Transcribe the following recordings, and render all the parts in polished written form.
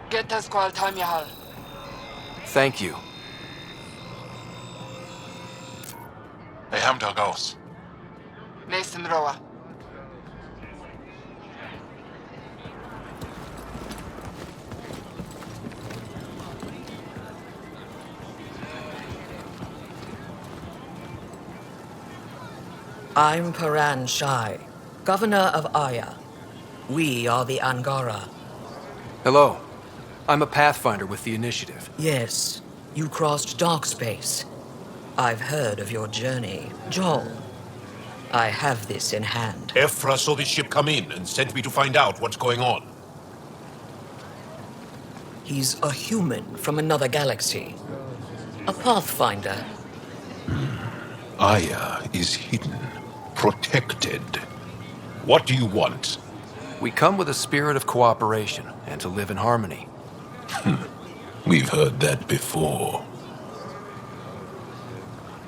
Get the squall time yahal. Thank you. Mason Roa. I'm Paran Shai, Governor of Aya. We are the Angara. Hello. I'm a Pathfinder with the Initiative. Yes, you crossed dark space. I've heard of your journey, Joel. I have this in hand. Ephra saw this ship come in and sent me to find out what's going on. He's a human from another galaxy. A Pathfinder. Aya is hidden, protected. What do you want? We come with a spirit of cooperation and to live in harmony. We've heard that before.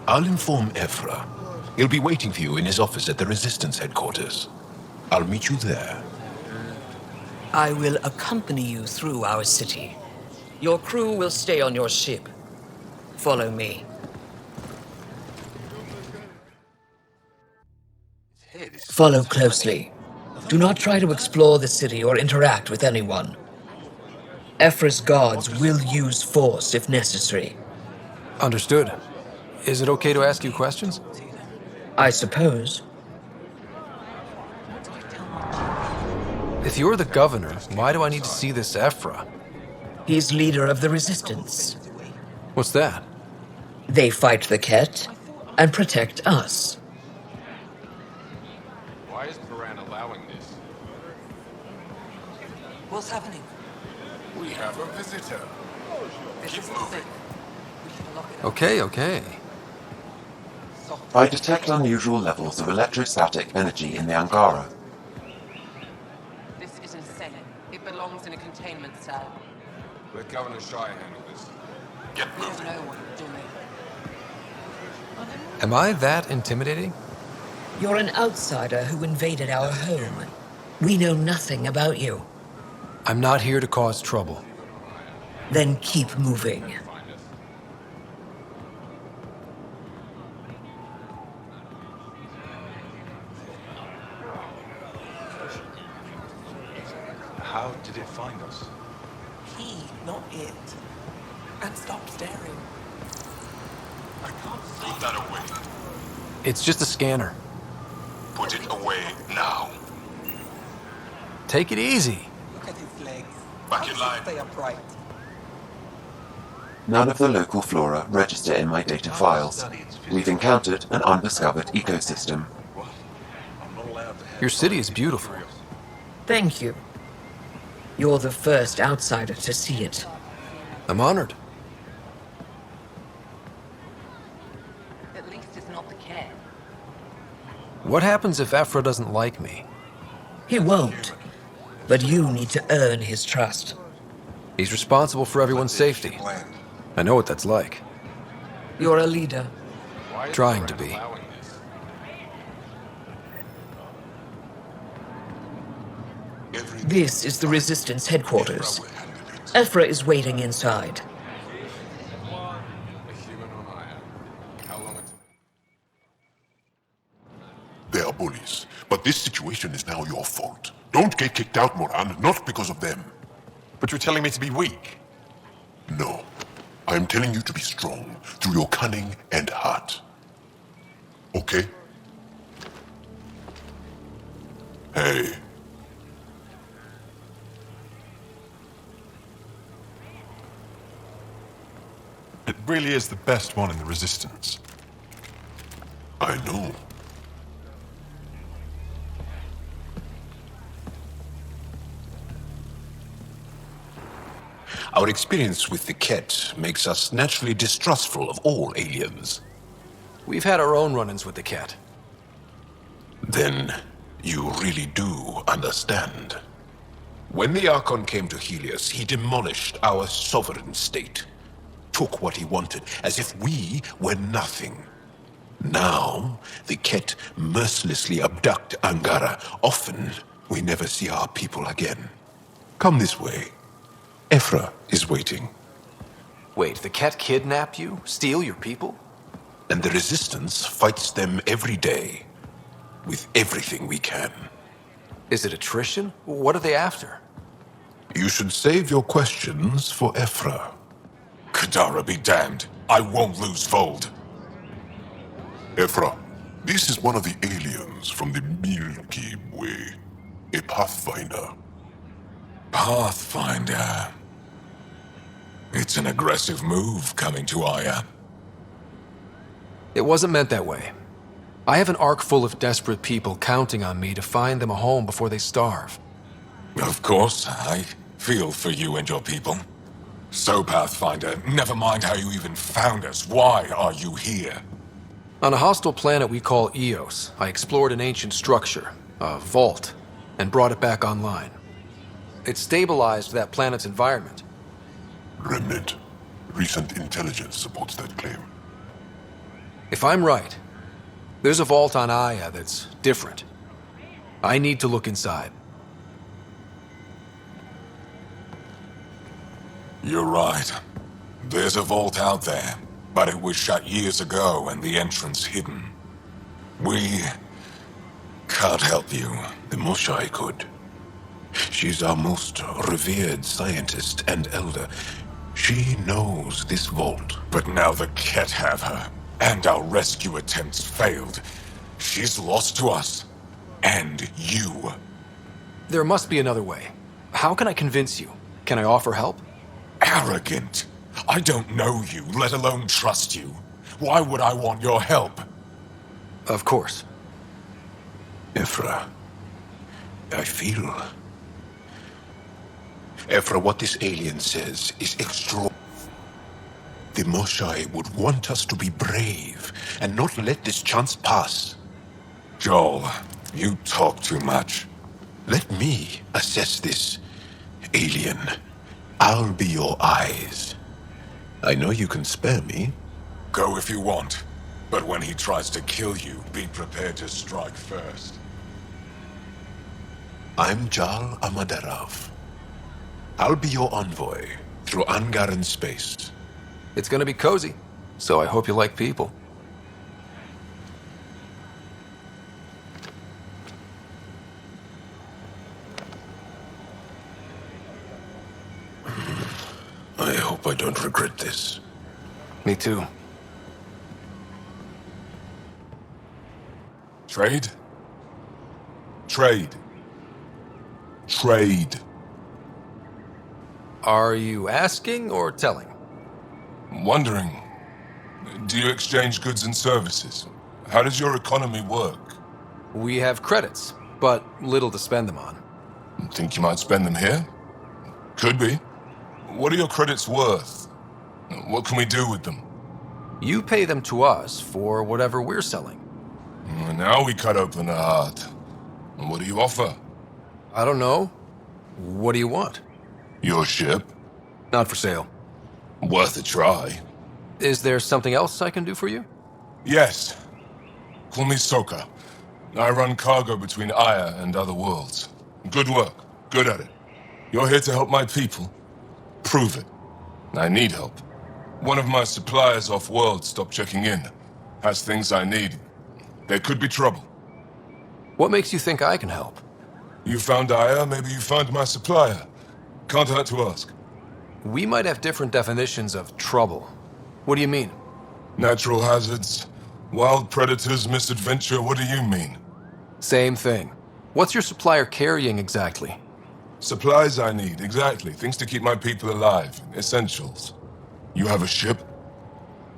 I'll inform Ephra. He'll be waiting for you in his office at the Resistance headquarters. I'll meet you there. I will accompany you through our city. Your crew will stay on your ship. Follow me. Follow closely. Do not try to explore the city or interact with anyone. Ephra's guards will use force if necessary. Understood. Is it okay to ask you questions? I suppose. If you're the governor, why do I need to see this Ephra? He's leader of the Resistance. What's that? They fight the Ket and protect us. Why is Paran allowing this? What's happening? We have a visitor. Keep moving. Okay. I detect unusual levels of electrostatic energy in the Angara. This isn't safe. It belongs in a containment cell. Let Governor Shai handle this. Get We moving. don't know what you're doing. Am I that intimidating? You're an outsider who invaded our home. We know nothing about you. I'm not here to cause trouble. Then keep moving. How did it find us? He, not it. And stop staring. I can't see. Put that away. It's just a scanner. Put it away now. Take it easy. Look at his legs. Back How in does he line. stay upright? None of the local flora register in my data files. We've encountered an undiscovered ecosystem. I'm not allowed to have Your city is beautiful. Thank you. You're the first outsider to see it. I'm honored. At least it's not the Ket. What happens if Ephra doesn't like me? He won't. But you need to earn his trust. He's responsible for everyone's safety. land. I know what that's like. You're a leader. Why is Trying Paran to be. allowing this? This is the Resistance headquarters. Ephra is waiting inside. A human on Aya. How long until... They are bullies, but this situation is now your fault. Don't get kicked out, Moran, not because of them. But you're telling me to be weak? No. I am telling you to be strong through your cunning and heart. Okay? Hey. It really is the best one in the Resistance. I know. Our experience with the Ket makes us naturally distrustful of all aliens. We've had our own run-ins with the Ket. Then you really do understand. When the Archon came to Helios, he demolished our sovereign state. Took what he wanted, as if we were nothing. Now, the Ket mercilessly abduct Angara. Often, we never see our people again. Come this way. Ephra is waiting. Wait, the Ket kidnap you? Steal your people? And the Resistance fights them every day. With everything we can. Is it attrition? What are they after? You should save your questions for Ephra. Kadara be damned. I won't lose Fold. Ephra, this is one of the aliens from the Milky Way. A Pathfinder. Pathfinder. It's an aggressive move coming to Aya. It wasn't meant that way. I have an ark full of desperate people counting on me to find them a home before they starve. Of course, I feel for you and your people. So, Pathfinder, never mind how you even found us. Why are you here? On a hostile planet we call Eos, I explored an ancient structure, a vault, and brought it back online. It stabilized that planet's environment. Remnant. Recent intelligence supports that claim. If I'm right, there's a vault on Aya that's different. I need to look inside. You're right. There's a vault out there, but it was shut years ago and the entrance hidden. We can't help you. The Moshai could. She's our most revered scientist and elder. She knows this vault. But now the Ket have her, and our rescue attempts failed. She's lost to us. And you. There must be another way. How can I convince you? Can I offer help? Arrogant. I don't know you, let alone trust you. Why would I want your help? Of course. Ephra, I feel... Ephra, what this alien says is extraordinary. The Moshai would want us to be brave and not let this chance pass. Joel, you talk too much. Let me assess this, alien. I'll be your eyes. I know you can spare me. Go if you want. But when he tries to kill you, be prepared to strike first. I'm Jal Amaderav. I'll be your envoy through Angaran space. It's gonna be cozy, so I hope you like people. I hope I don't regret this. Me too. Trade? Trade. Trade. Are you asking or telling? Wondering, do you exchange goods and services? How does your economy work? We have credits, but little to spend them on. Think you might spend them here? Could be. What are your credits worth? What can we do with them? You pay them to us for whatever we're selling. Now we cut open the heart. What do you offer? I don't know. What do you want? Your ship? Not for sale. Worth a try. Is there something else I can do for you? Yes. Call me Soka. I run cargo between Aya and other worlds. Good work. Good at it. You're here to help my people. Prove it. I need help. One of my suppliers off-world stopped checking in. Has things I need. There could be trouble. What makes you think I can help? You found Aya, maybe you found my supplier. Can't hurt to ask. We might have different definitions of trouble. What do you mean? Natural hazards, wild predators, misadventure, what do you mean? Same thing. What's your supplier carrying exactly? Supplies I need, exactly. Things to keep my people alive. Essentials. You have a ship?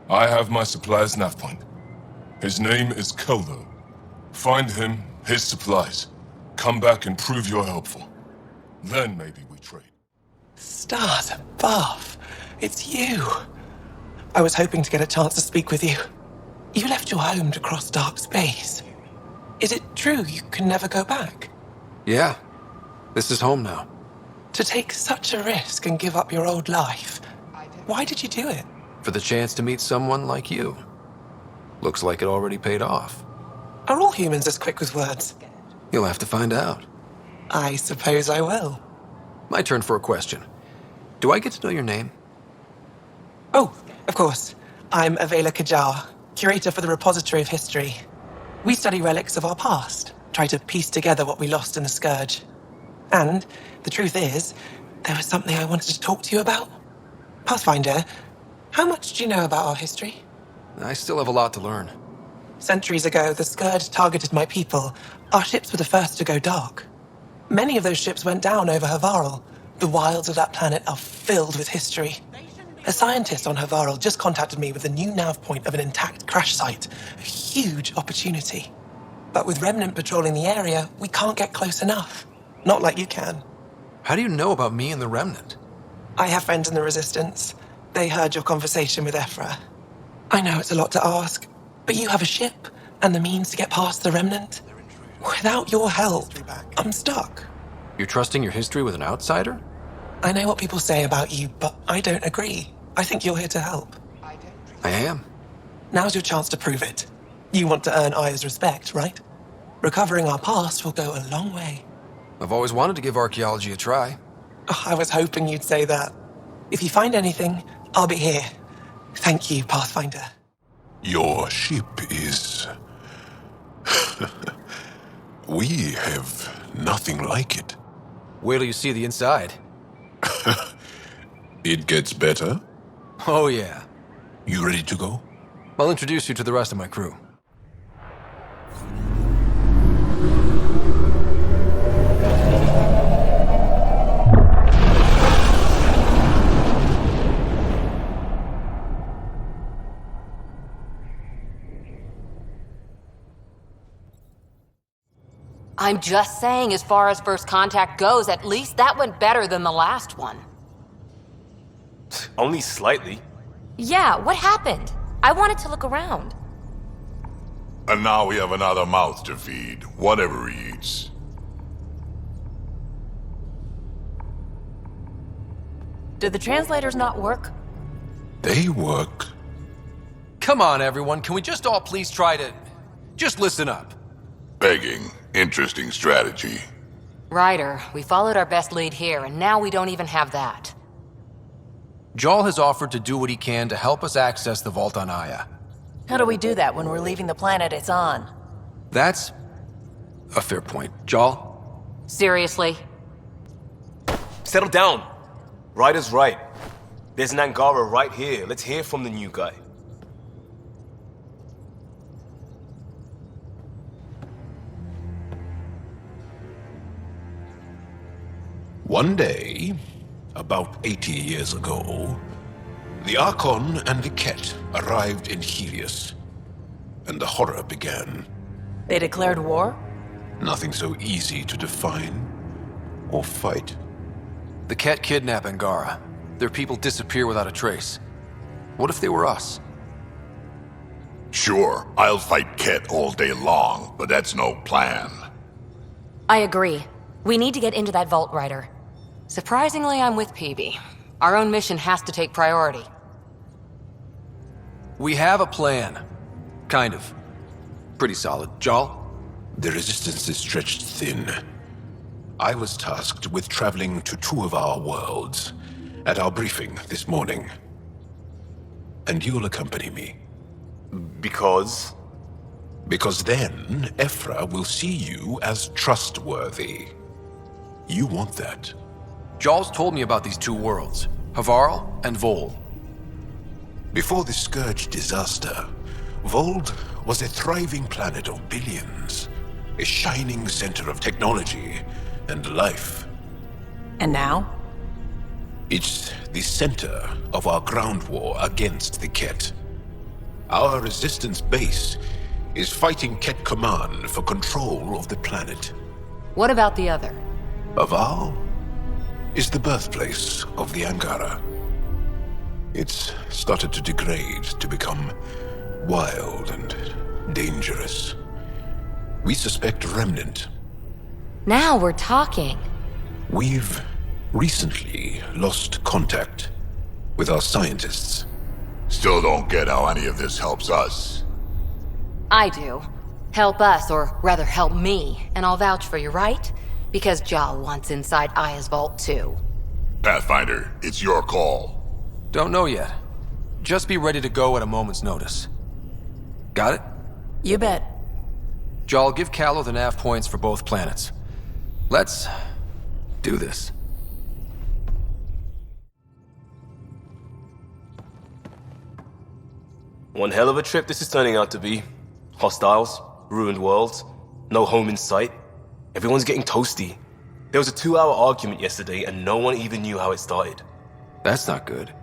I have my supplier's nav point. His name is Koldo. Find him, his supplies. Come back and prove you're helpful. Then maybe we trade. Stars above. It's you. I was hoping to get a chance to speak with you. You left your home to cross dark space. Is it true you can never go back? Yeah. This is home now. To take such a risk and give up your old life, why did you do it? For the chance to meet someone like you. Looks like it already paid off. Are all humans as quick with words? You'll have to find out. I suppose I will. My turn for a question. Do I get to know your name? Oh, of course. I'm Avela Kajar, curator for the Repository of History. We study relics of our past, try to piece together what we lost in the Scourge. And the truth is, there was something I wanted to talk to you about. Pathfinder, how much do you know about our history? I still have a lot to learn. Centuries ago, the Scourge targeted my people. Our ships were the first to go dark. Many of those ships went down over Havarl. The wilds of that planet are filled with history. A scientist on Havarl just contacted me with a new nav point of an intact crash site. A huge opportunity. But with Remnant patrolling the area, we can't get close enough. Not like you can. How do you know about me and the Remnant? I have friends in the Resistance. They heard your conversation with Ephra. I know it's a lot to ask, but you have a ship and the means to get past the Remnant. Without your help, I'm stuck. You're trusting your history with an outsider? I know what people say about you, but I don't agree. I think you're here to help. I am. Now's your chance to prove it. You want to earn Aya's respect, right? Recovering our past will go a long way. I've always wanted to give archaeology a try. Oh, I was hoping you'd say that. If you find anything, I'll be here. Thank you, Pathfinder. Your ship is... We have nothing like it. Wait till you see the inside. It gets better. Oh, yeah. You ready to go? I'll introduce you to the rest of my crew. I'm just saying, as far as first contact goes, at least that went better than the last one. Only slightly. Yeah, what happened? I wanted to look around. And now we have another mouth to feed, whatever he eats. Did the translators not work? They work. Come on, everyone. Can we just all please try to... just listen up? Begging. Interesting strategy. Ryder, we followed our best lead here, and now we don't even have that. Jarl has offered to do what he can to help us access the vault on Aya. How do we do that when we're leaving the planet it's on? That's a fair point. Jarl? Seriously? Settle down. Ryder's right. There's an Angara right here. Let's hear from the new guy. One day, about 80 years ago, the Archon and the Ket arrived in Helios, and the horror began. They declared war? Nothing so easy to define or fight. The Ket kidnap Angara. Their people disappear without a trace. What if they were us? Sure, I'll fight Ket all day long, but that's no plan. I agree. We need to get into that vault, Ryder. Surprisingly, I'm with PB. Our own mission has to take priority. We have a plan. Kind of. Pretty solid. Jarl? The resistance is stretched thin. I was tasked with traveling to two of our worlds at our briefing this morning. And you'll accompany me. Because? Because then Ephra will see you as trustworthy. You want that. Jarl's told me about these two worlds, Havarl and Vol. Before the Scourge disaster, Vold was a thriving planet of billions, a shining center of technology and life. And now? It's the center of our ground war against the Ket. Our resistance base is fighting Ket Command for control of the planet. What about the other? Havarl is the birthplace of the Angara. It's started to degrade, to become wild and dangerous. We suspect Remnant. Now we're talking. We've recently lost contact with our scientists. Still don't get how any of this helps us. I do. Help us, or rather help me, and I'll vouch for you, right? Because Jal wants inside Aya's vault too. Pathfinder, it's your call. Don't know yet. Just be ready to go at a moment's notice. Got it? You bet. Jal, give Callow the nav points for both planets. Let's do this. One hell of a trip this is turning out to be. Hostiles, ruined worlds, no home in sight. Everyone's getting toasty. There was a 2-hour argument yesterday and no one even knew how it started. That's not good.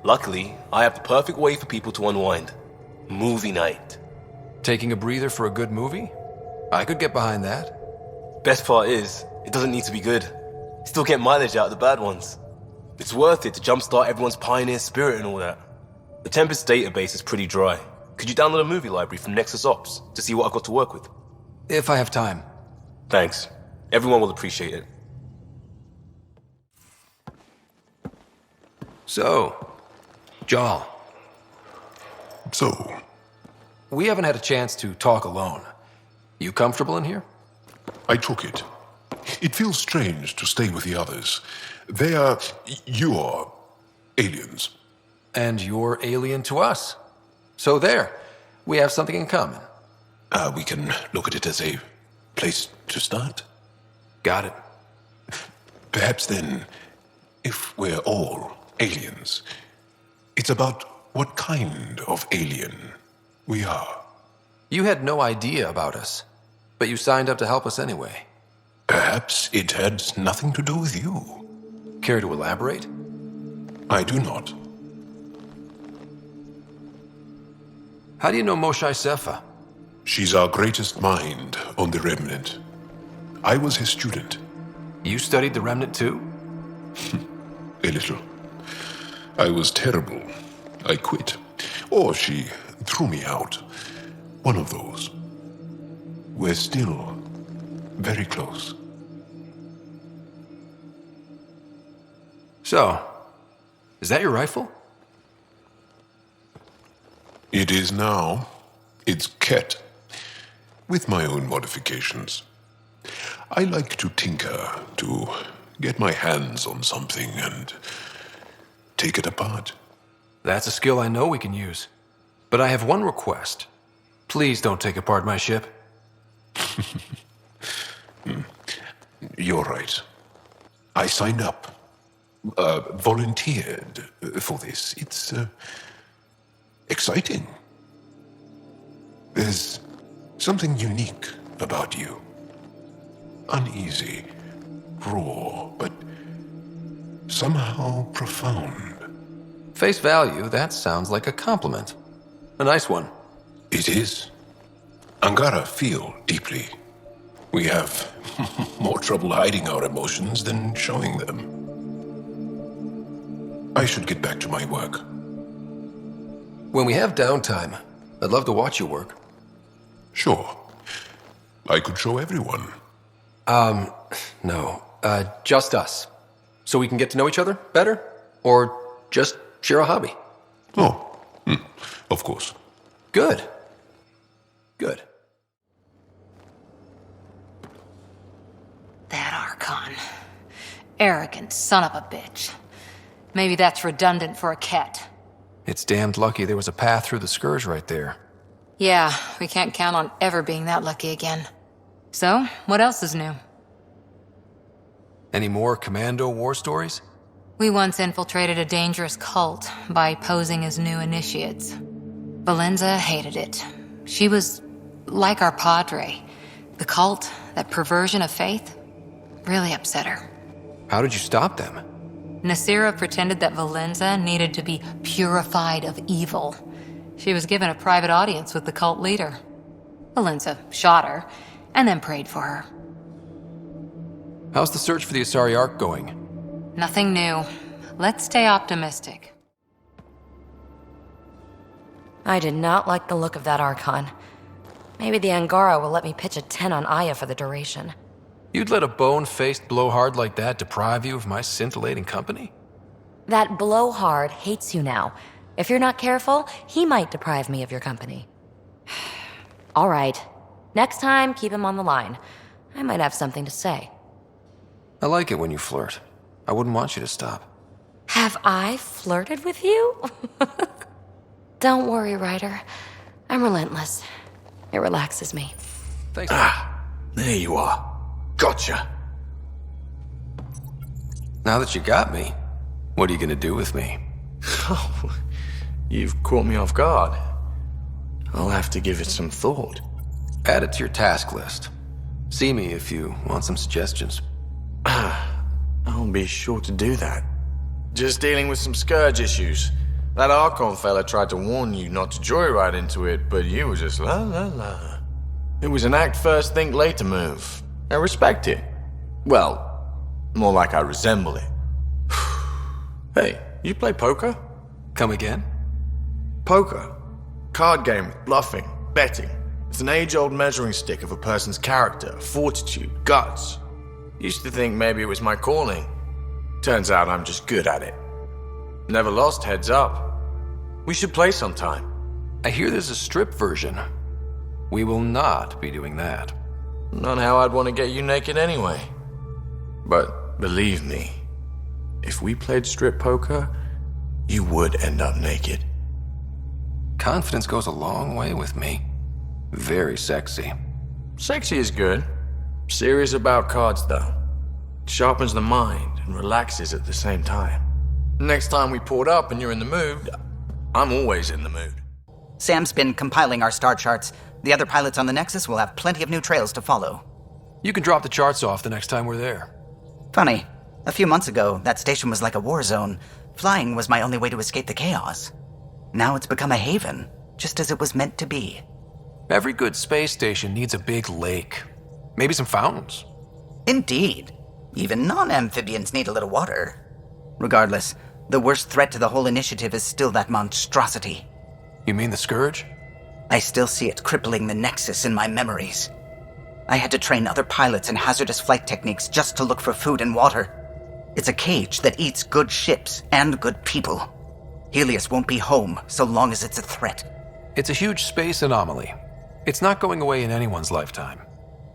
Luckily, I have the perfect way for people to unwind. Movie night. Taking a breather for a good movie? I could get behind that. Best part is, it doesn't need to be good. Still get mileage out of the bad ones. It's worth it to jumpstart everyone's pioneer spirit and all that. The Tempest database is pretty dry. Could you download a movie library from Nexus Ops to see what I've got to work with? If I have time. Thanks. Everyone will appreciate it. So, Jal. So? We haven't had a chance to talk alone. You comfortable in here? I took it. It feels strange to stay with the others. They are... you are... aliens. And you're alien to us. So there, we have something in common. We can look at it as a place to start. Got it. Perhaps then, if we're all aliens, it's about what kind of alien we are. You had no idea about us, but you signed up to help us anyway. Perhaps it had nothing to do with you. Care to elaborate? I do not. How do you know Moshae Sefa? She's our greatest mind on the Remnant. I was his student. You studied the Remnant too? A little. I was terrible. I quit. Or she threw me out. One of those. We're still very close. So, is that your rifle? It is now. It's Ket. With my own modifications. I like to tinker, to get my hands on something and take it apart. That's a skill I know we can use. But I have one request. Please don't take apart my ship. You're right. I signed up. Volunteered for this. It's exciting. There's something unique about you. Uneasy, raw, but somehow profound. Face value, that sounds like a compliment. A nice one. It is. Angara feel deeply. We have more trouble hiding our emotions than showing them. I should get back to my work. When we have downtime, I'd love to watch you work. Sure. I could show everyone. No. Just us. So we can get to know each other better? Or just share a hobby? Oh, of course. Good. Good. That Archon. Arrogant son of a bitch. Maybe that's redundant for a Ket. It's damned lucky there was a path through the Scourge right there. Yeah, we can't count on ever being that lucky again. So, what else is new? Any more Commando war stories? We once infiltrated a dangerous cult by posing as new initiates. Valenza hated it. She was like our padre. The cult, that perversion of faith, really upset her. How did you stop them? Nasira pretended that Valenza needed to be purified of evil. She was given a private audience with the cult leader. Valenza shot her, and then prayed for her. How's the search for the Asari Ark going? Nothing new. Let's stay optimistic. I did not like the look of that Archon. Maybe the Angara will let me pitch a 10 on Aya for the duration. You'd let a bone-faced blowhard like that deprive you of my scintillating company? That blowhard hates you now. If you're not careful, he might deprive me of your company. All right. Next time, keep him on the line. I might have something to say. I like it when you flirt. I wouldn't want you to stop. Have I flirted with you? Don't worry, Ryder. I'm relentless. It relaxes me. Thanks. There you are. Gotcha. Now that you got me, what are you gonna do with me? Oh, you've caught me off guard. I'll have to give it some thought. Add it to your task list. See me if you want some suggestions. I'll be sure to do that. Just dealing with some scourge issues. That Archon fella tried to warn you not to joyride into it, but you were just la la la. It was an act first, think later move. I respect it. Well, more like I resemble it. Hey, you play poker? Come again? Poker. Card game with bluffing, betting. It's an age-old measuring stick of a person's character, fortitude, guts. Used to think maybe it was my calling. Turns out I'm just good at it. Never lost, heads up. We should play sometime. I hear there's a strip version. We will not be doing that. Not how I'd want to get you naked anyway. But believe me, if we played strip poker, you would end up naked. Confidence goes a long way with me. Very sexy. Sexy is good. Serious about cards, though. It sharpens the mind and relaxes at the same time. Next time we port up and you're in the mood, I'm always in the mood. Sam's been compiling our star charts. The other pilots on the Nexus will have plenty of new trails to follow. You can drop the charts off the next time we're there. Funny. A few months ago, that station was like a war zone. Flying was my only way to escape the chaos. Now it's become a haven, just as it was meant to be. Every good space station needs a big lake. Maybe some fountains. Indeed. Even non-amphibians need a little water. Regardless, the worst threat to the whole initiative is still that monstrosity. You mean the Scourge? I still see it crippling the Nexus in my memories. I had to train other pilots in hazardous flight techniques just to look for food and water. It's a cage that eats good ships and good people. Helios won't be home so long as it's a threat. It's a huge space anomaly. It's not going away in anyone's lifetime.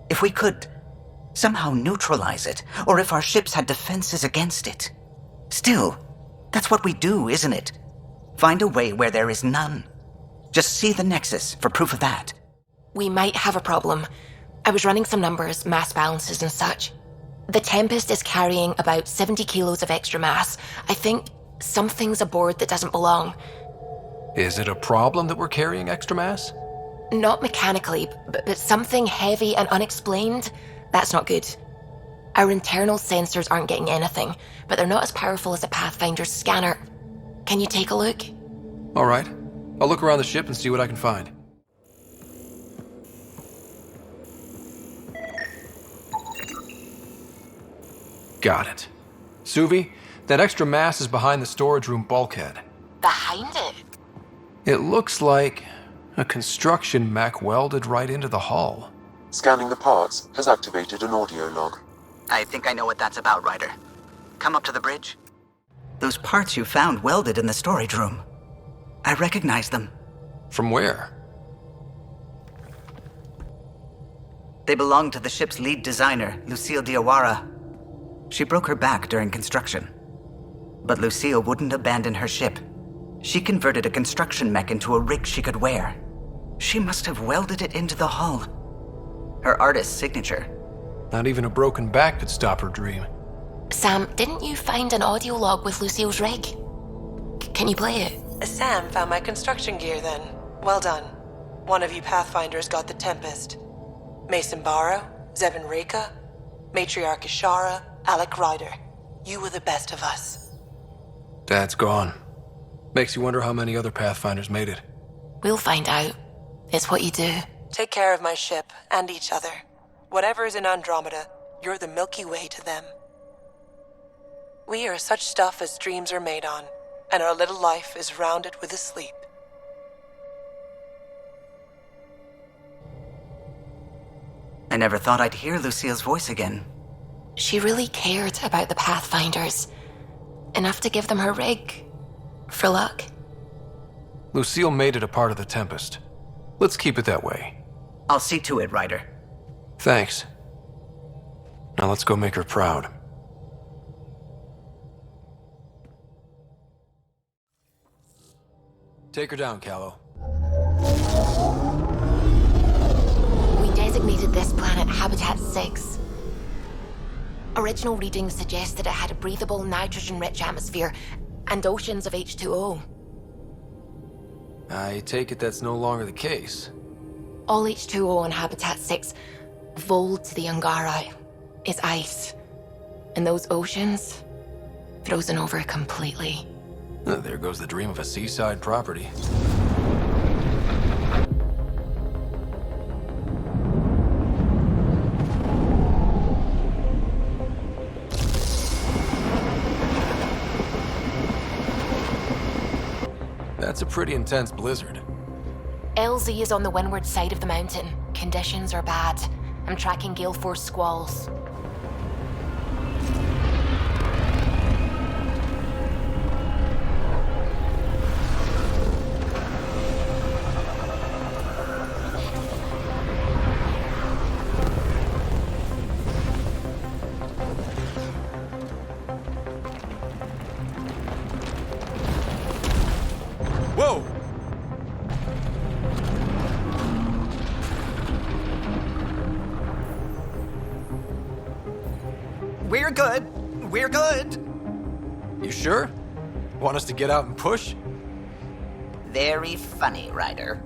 If we could somehow neutralize it, or if our ships had defenses against it. Still, that's what we do, isn't it? Find a way where there is none. Just see the Nexus for proof of that. We might have a problem. I was running some numbers, mass balances and such. The Tempest is carrying about 70 kilos of extra mass. I think something's aboard that doesn't belong. Is it a problem that we're carrying extra mass? Not mechanically, but something heavy and unexplained. That's not good. Our internal sensors aren't getting anything, but they're not as powerful as a Pathfinder's scanner. Can you take a look? All right. I'll look around the ship and see what I can find. Got it. Suvi, that extra mass is behind the storage room bulkhead. Behind it? It looks like a construction mech welded right into the hull. Scanning the parts has activated an audio log. I think I know what that's about, Ryder. Come up to the bridge. Those parts you found welded in the storage room. I recognize them. From where? They belong to the ship's lead designer, Lucille Diawara. She broke her back during construction. But Lucille wouldn't abandon her ship. She converted a construction mech into a rig she could wear. She must have welded it into the hull. Her artist's signature. Not even a broken back could stop her dream. Sam, didn't you find an audio log with Lucille's rig? Can you play it? Sam found my construction gear then. Well done. One of you Pathfinders got the Tempest. Mason Barrow, Zevin Reka, Matriarch Ishara, Alec Ryder. You were the best of us. Dad's gone. Makes you wonder how many other Pathfinders made it. We'll find out. It's what you do. Take care of my ship and each other. Whatever is in Andromeda, you're the Milky Way to them. We are such stuff as dreams are made on, and our little life is rounded with a sleep. I never thought I'd hear Lucille's voice again. She really cared about the Pathfinders. Enough to give them her rig. For luck. Lucille made it a part of the Tempest. Let's keep it that way. I'll see to it, Ryder. Thanks. Now let's go make her proud. Take her down, Callow. We designated this planet Habitat 6. Original readings suggested it had a breathable, nitrogen-rich atmosphere and oceans of H2O. I take it that's no longer the case. All H2O on Habitat 6, vol to the Angara, is ice. And those oceans, frozen over completely. There goes the dream of a seaside property. That's a pretty intense blizzard. LZ is on the windward side of the mountain. Conditions are bad. I'm tracking gale force squalls. Whoa! We're good. We're good. You sure? Want us to get out and push? Very funny, Ryder.